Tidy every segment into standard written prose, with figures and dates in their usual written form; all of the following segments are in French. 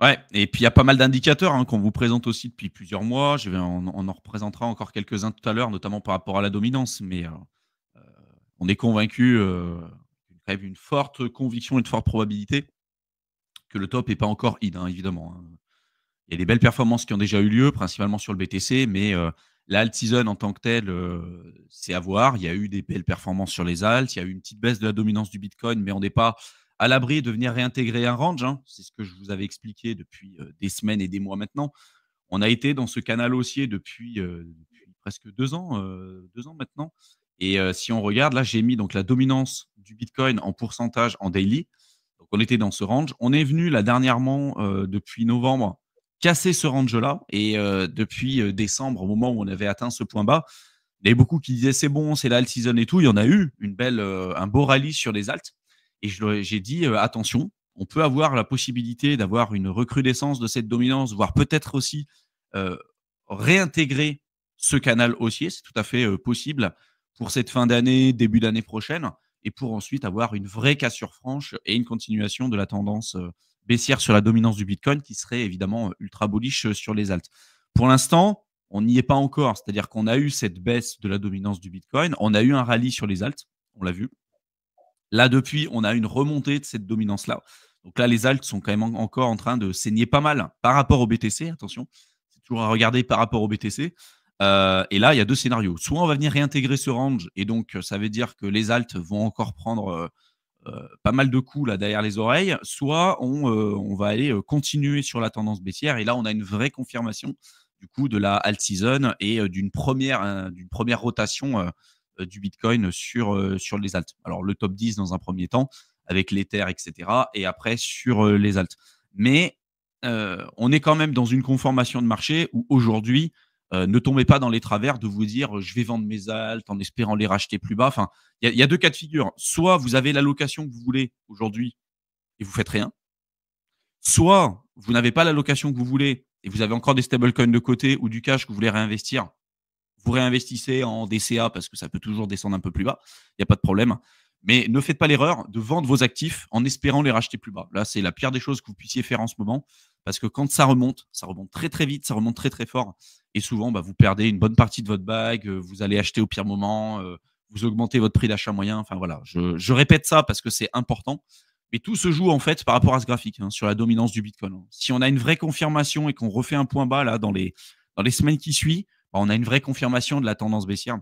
Ouais, et puis il y a pas mal d'indicateurs hein, qu'on vous présente aussi depuis plusieurs mois. On en représentera encore quelques-uns tout à l'heure, notamment par rapport à la dominance. Mais on est convaincu, quand même une forte conviction et une forte probabilité que le top n'est pas encore in, hein, évidemment. Hein. Il y a des belles performances qui ont déjà eu lieu, principalement sur le BTC, mais la alt season en tant que telle, c'est à voir. Il y a eu des belles performances sur les alts, il y a eu une petite baisse de la dominance du Bitcoin, mais on n'est pas à l'abri de venir réintégrer un range, hein. C'est ce que je vous avais expliqué depuis, des semaines et des mois maintenant. On a été dans ce canal haussier depuis presque 2 ans, 2 ans maintenant et si on regarde, là, j'ai mis donc la dominance du Bitcoin en pourcentage en daily. Donc on était dans ce range. On est venu là dernièrement, depuis novembre, casser ce range-là et depuis, décembre, au moment où on avait atteint ce point bas, il y avait beaucoup qui disaient: «C'est bon, c'est la alt season et tout». Il y en a eu une belle, un beau rallye sur les alts et j'ai dit: «Attention, on peut avoir la possibilité d'avoir une recrudescence de cette dominance, voire peut-être aussi heu, réintégrer ce canal haussier, c'est tout à fait, possible pour cette fin d'année, début d'année prochaine et pour ensuite avoir une vraie cassure franche et une continuation de la tendance, baissière sur la dominance du Bitcoin qui serait évidemment, ultra bullish, sur les alts. Pour l'instant, on n'y est pas encore, c'est-à-dire qu'on a eu cette baisse de la dominance du Bitcoin, on a eu un rallye sur les alts, on l'a vu. Là, depuis, on a une remontée de cette dominance-là. Donc là, les alts sont quand même encore en train de saigner pas mal par rapport au BTC, attention. C'est toujours à regarder par rapport au BTC. Et là, il y a 2 scénarios. Soit on va venir réintégrer ce range et donc ça veut dire que les alts vont encore prendre, pas mal de coups là derrière les oreilles, soit on va aller, continuer sur la tendance baissière et là, on a une vraie confirmation du coup de la alt season et d'une première rotation, du Bitcoin sur les alts. Alors le top 10 dans un premier temps avec l'Ether et cetera et après sur, les alts. Mais, on est quand même dans une conformation de marché où aujourd'hui, ne tombez pas dans les travers de vous dire: «Je vais vendre mes alts en espérant les racheter plus bas». Enfin, il y a 2 cas de figure. Soit vous avez l'allocation que vous voulez aujourd'hui et vous faites rien. Soit vous n'avez pas l'allocation que vous voulez et vous avez encore des stablecoins de côté ou du cash que vous voulez réinvestir. Vous réinvestissez en DCA parce que ça peut toujours descendre un peu plus bas, il y a pas de problème. Mais ne faites pas l'erreur de vendre vos actifs en espérant les racheter plus bas. Là, c'est la pire des choses que vous puissiez faire en ce moment parce que quand ça remonte très, très vite, ça remonte très, très fort et souvent, bah, vous perdez une bonne partie de votre bag, vous allez acheter au pire moment, vous augmentez votre prix d'achat moyen. Enfin voilà, je répète ça parce que c'est important, mais tout se joue en fait par rapport à ce graphique, hein, sur la dominance du Bitcoin, hein. Si on a une vraie confirmation et qu'on refait un point bas là dans les semaines qui suivent, bah, on a une vraie confirmation de la tendance baissière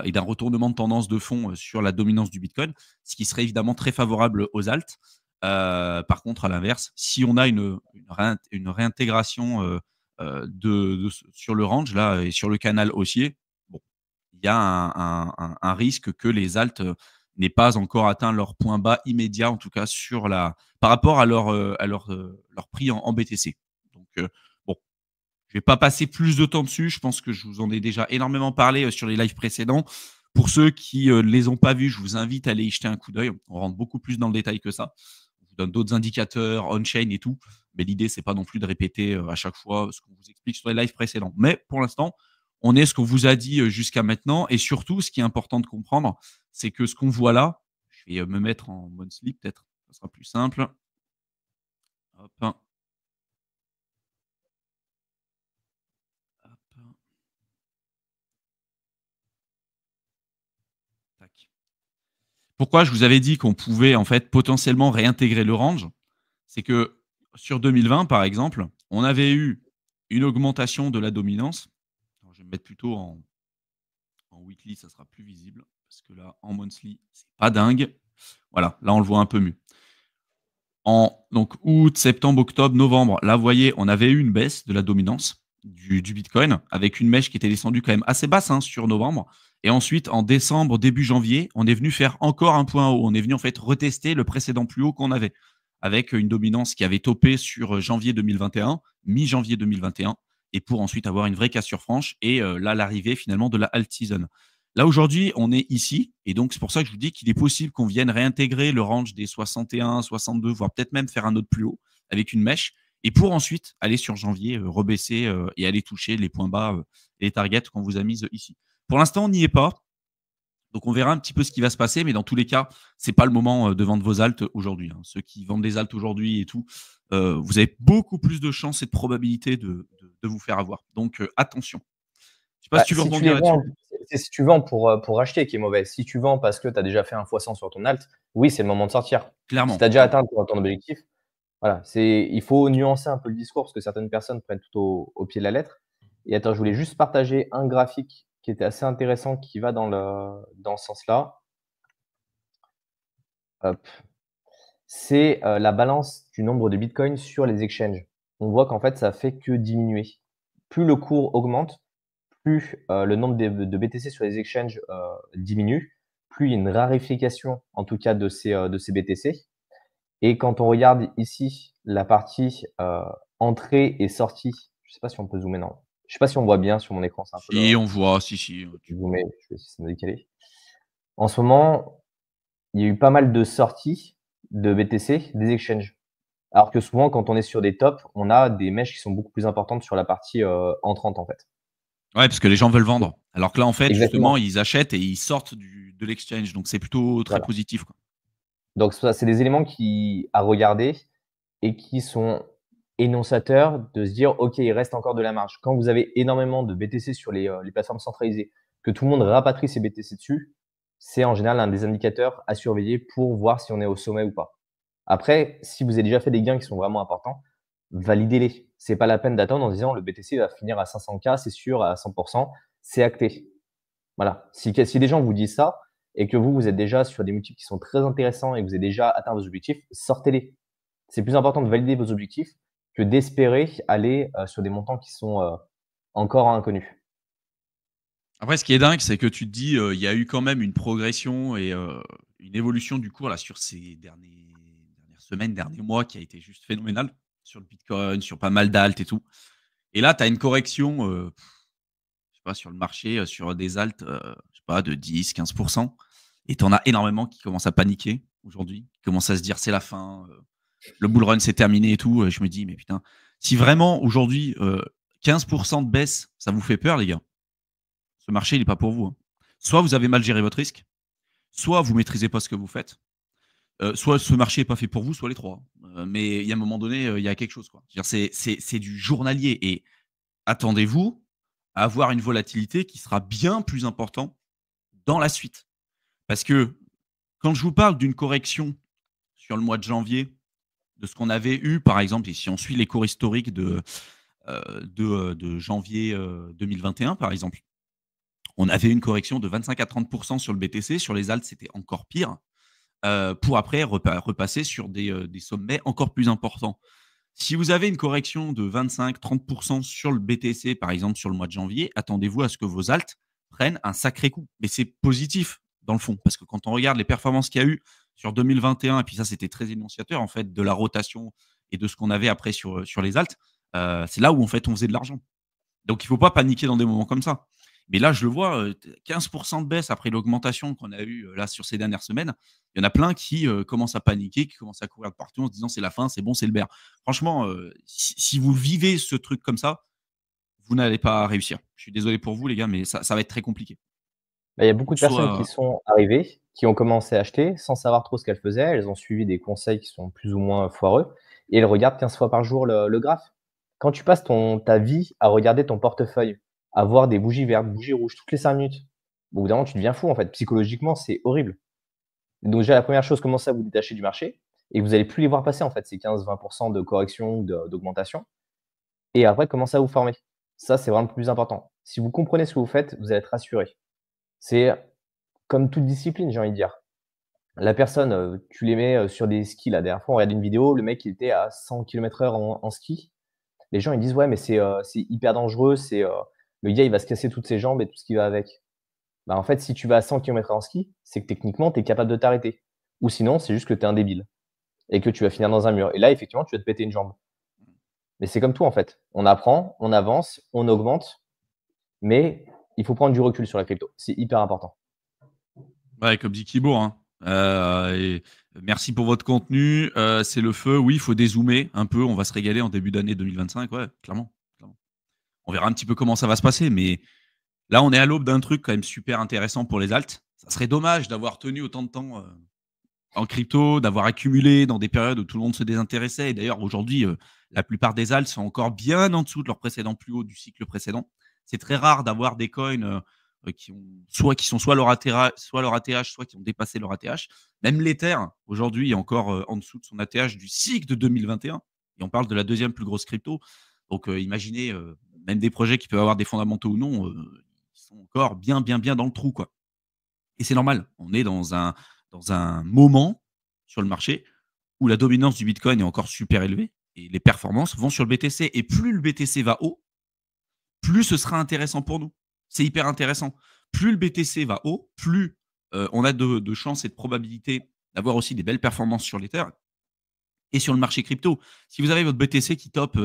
et d'un retournement de tendance de fond sur la dominance du Bitcoin, ce qui serait évidemment très favorable aux alts. Par contre, à l'inverse, si on a une réintégration sur le range là et sur le canal haussier, bon, il y a un risque que les alts n'aient pas encore atteint leur point bas immédiat, en tout cas par rapport leur prix en BTC. Donc, bon, je vais pas passer plus de temps dessus. Je pense que je vous en ai déjà énormément parlé, sur les lives précédents. Pour ceux qui, ne les ont pas vus, je vous invite à aller y jeter un coup d'œil. On rentre beaucoup plus dans le détail que ça. On vous donne d'autres indicateurs, on-chain et tout. Mais l'idée, c'est pas non plus de répéter, à chaque fois ce qu'on vous explique sur les lives précédents. Mais pour l'instant, on est ce qu'on vous a dit, jusqu'à maintenant et surtout, ce qui est important de comprendre, c'est que ce qu'on voit là, je vais, me mettre en monthly peut-être, ça sera plus simple. Hop, hop, tac. Pourquoi je vous avais dit qu'on pouvait en fait potentiellement réintégrer le range? C'est que sur 2020, par exemple, on avait eu une augmentation de la dominance. Alors, je vais me mettre plutôt en weekly, ça sera plus visible parce que là, en monthly, c'est pas dingue. Voilà, là, on le voit un peu mieux. En donc août, septembre, octobre, novembre, là, vous voyez, on avait eu une baisse de la dominance du Bitcoin avec une mèche qui était descendue quand même assez basse hein, sur novembre. Et ensuite, en décembre, début janvier, on est venu faire encore un point haut. On est venu en fait retester le précédent plus haut qu'on avait avec une dominance qui avait topé sur janvier 2021, mi-janvier 2021, et pour ensuite avoir une vraie cassure franche et là, l'arrivée finalement de la alt season. Là, aujourd'hui, on est ici et donc c'est pour ça que je vous dis qu'il est possible qu'on vienne réintégrer le range des 61, 62, voire peut-être même faire un autre plus haut avec une mèche et pour ensuite aller sur janvier, rebaisser, et aller toucher les points bas, les targets qu'on vous a mises ici. Pour l'instant, on n'y est pas. Donc, on verra un petit peu ce qui va se passer, mais dans tous les cas, c'est pas le moment de vendre vos alts aujourd'hui, hein. Ceux qui vendent des alts aujourd'hui et tout, vous avez beaucoup plus de chances et de probabilités de vous faire avoir. Donc, attention. Je sais pas si Bah, tu veux si tu rebondir les là-dessus? vends, c'est si tu vends pour acheter qui est mauvais. Si tu vends parce que tu as déjà fait un fois 100 sur ton alt, oui, c'est le moment de sortir. Si Clairement, tu as déjà clairement. atteint ton objectif, voilà, il faut nuancer un peu le discours parce que certaines personnes prennent tout au pied de la lettre. Et attends, je voulais juste partager un graphique qui était assez intéressant qui va dans ce sens-là. Hop. C'est, la balance du nombre de bitcoins sur les exchanges. On voit qu'en fait, ça fait que diminuer. Plus le cours augmente, plus, le nombre de BTC sur les exchanges, diminue, plus il y a une raréfication, en tout cas de ces BTC. Et quand on regarde ici la partie, entrée et sortie, je sais pas si on peut zoomer, non. Je sais pas si on voit bien sur mon écran, c'est un peu le Si, on voit, si, si, je vais zoomer, je vais essayer de me décaler. En ce moment, il y a eu pas mal de sorties de BTC des exchanges. Alors que souvent, quand on est sur des tops, on a des mèches qui sont beaucoup plus importantes sur la partie, entrante, en fait. ouais, parce que les gens veulent vendre. Alors que là, en fait, justement, Exactement, ils achètent et ils sortent de l'exchange. Donc, c'est plutôt très voilà. positif, quoi. Donc ça, c'est des éléments à regarder et qui sont énonciateurs de se dire: «OK, il reste encore de la marge». Quand vous avez énormément de BTC sur les plateformes centralisées, que tout le monde rapatrie ses BTC dessus, c'est en général un des indicateurs à surveiller pour voir si on est au sommet ou pas. Après, si vous avez déjà fait des gains qui sont vraiment importants, validez-les. C'est pas la peine d'attendre en disant: «Le BTC va finir à 500 K, c'est sûr, à 100 c'est acté». Voilà. Si des gens vous disent ça et que vous êtes déjà sur des multiples qui sont très intéressants et que vous avez déjà atteint vos objectifs, sortez-les. C'est plus important de valider vos objectifs que d'espérer aller, sur des montants qui sont, encore inconnus. Après, ce qui est dingue, c'est que tu te dis, il y a eu quand même une progression et une évolution du cours là sur ces dernières semaines, derniers mois qui a été juste phénoménale sur le bitcoin, sur pas mal d'alts et tout. Et là, tu as une correction, je sais pas, sur le marché, sur des alts, je sais pas, de 10-15 et tu en as énormément qui commencent à paniquer aujourd'hui, qui commencent à se dire: «C'est la fin, le bull run, c'est terminé et tout». Je me dis: «Mais putain, si vraiment aujourd'hui, 15 de baisse, ça vous fait peur les gars, ce marché, il est pas pour vous, hein. Soit vous avez mal géré votre risque, soit vous maîtrisez pas ce que vous faites, soit ce marché est pas fait pour vous, soit les 3. Mais il y a un moment donné, il y a quelque chose, quoi. Je veux dire, c'est du journalier et attendez-vous à avoir une volatilité qui sera bien plus importante dans la suite. Parce que quand je vous parle d'une correction sur le mois de janvier, de ce qu'on avait eu, par exemple, et si on suit les cours historiques de janvier 2021, par exemple, on avait une correction de 25 à 30 sur le BTC. Sur les alts, c'était encore pire, pour après repasser sur des sommets encore plus importants. Si vous avez une correction de 25-30 sur le BTC, par exemple, sur le mois de janvier, attendez-vous à ce que vos alts prennent un sacré coup. Mais c'est positif, dans le fond, parce que quand on regarde les performances qu'il y a eu sur 2021, et puis ça, c'était très énonciateur, en fait, de la rotation et de ce qu'on avait après sur les alts, c'est là où, en fait, on faisait de l'argent. Donc, il ne faut pas paniquer dans des moments comme ça. Mais là, je le vois, 15 de baisse après l'augmentation qu'on a eue, là, sur ces dernières semaines. Il y en a plein qui, commencent à paniquer, qui commencent à courir de partout en se disant: «C'est la fin, c'est bon, c'est le bear». Franchement, si vous vivez ce truc comme ça, vous n'allez pas réussir. Je suis désolé pour vous les gars, mais ça va être très compliqué. Bah, il y a beaucoup de personnes qui Soit sont arrivées, qui ont commencé à acheter sans savoir trop ce qu'elles faisaient. Elles ont suivi des conseils qui sont plus ou moins foireux et elles regardent 15 fois par jour le graphe. Quand tu passes ta vie à regarder ton portefeuille, à voir des bougies vertes, bougies rouges toutes les 5 minutes, au bout d'un moment, tu deviens fou en fait. Psychologiquement, c'est horrible. Donc déjà, la première chose, commencez à vous détacher du marché et vous allez plus les voir passer en fait, ces 15-20 de correction ou d'augmentation. Et après, commencez à vous former. Ça, c'est vraiment le plus important. Si vous comprenez ce que vous faites, vous allez être rassuré. C'est comme toute discipline, j'ai envie de dire. La personne, tu les mets, sur des skis. La dernière fois, on regardait une vidéo, le mec, il était à 100 km/h en ski. Les gens, ils disent: «Ouais, mais c'est hyper dangereux, le gars, il va se casser toutes ses jambes et tout ce qui va avec». Bah, en fait, si tu vas à 100 km/h en ski, c'est que techniquement, tu es capable de t'arrêter. Ou sinon, c'est juste que tu es un débile et que tu vas finir dans un mur et là, effectivement, tu vas te péter une jambe. Mais c'est comme tout, en fait. On apprend, on avance, on augmente, mais il faut prendre du recul sur la crypto. C'est hyper important. ouais, comme dit Kibourg, hein, et merci pour votre contenu, c'est le feu. Oui, il faut dézoomer un peu, on va se régaler en début d'année 2025, ouais, clairement, clairement. On verra un petit peu comment ça va se passer, mais là, on est à l'aube d'un truc quand même super intéressant pour les alts. ça serait dommage d'avoir tenu autant de temps en crypto, d'avoir accumulé dans des périodes où tout le monde se désintéressait. Et d'ailleurs, aujourd'hui, la plupart des alts sont encore bien en dessous de leur précédent plus haut du cycle précédent. C'est très rare d'avoir des coins qui sont soit leur ATH, soit qui ont dépassé leur ATH. Même l'Ether, aujourd'hui, est encore en dessous de son ATH du cycle de 2021. Et on parle de la deuxième plus grosse crypto. Donc, imaginez, même des projets qui peuvent avoir des fondamentaux ou non, ils sont encore bien, bien, bien dans le trou, quoi. Et c'est normal. On est dans un moment sur le marché où la dominance du Bitcoin est encore super élevée et les performances vont sur le BTC. Et plus le BTC va haut, plus ce sera intéressant pour nous. C'est hyper intéressant. Plus le BTC va haut, plus on a de chances et de probabilités d'avoir aussi des belles performances sur l'Ether et sur le marché crypto. Si vous avez votre BTC qui top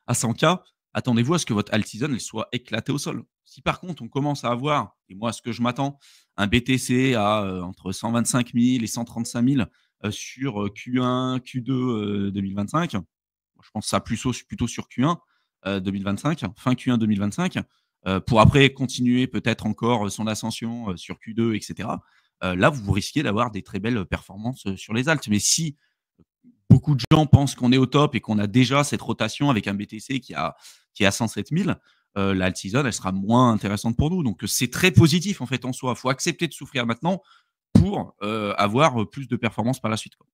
à 100K, attendez-vous à ce que votre alt-season elle soit éclatée au sol. Si par contre on commence à avoir, et moi ce que je m'attends, un BTC à entre 125 000 et 135 000 sur Q1, Q2 2025, je pense ça plutôt sur Q1 2025, fin Q1 2025, pour après continuer peut-être encore son ascension sur Q2, etc. Là, vous risquez d'avoir des très belles performances sur les alts. Mais si beaucoup de gens pensent qu'on est au top et qu'on a déjà cette rotation avec un BTC qui est à 107 000, la alt season, elle sera moins intéressante pour nous. Donc, c'est très positif en fait en soi. Il faut accepter de souffrir maintenant pour avoir plus de performances par la suite, quoi.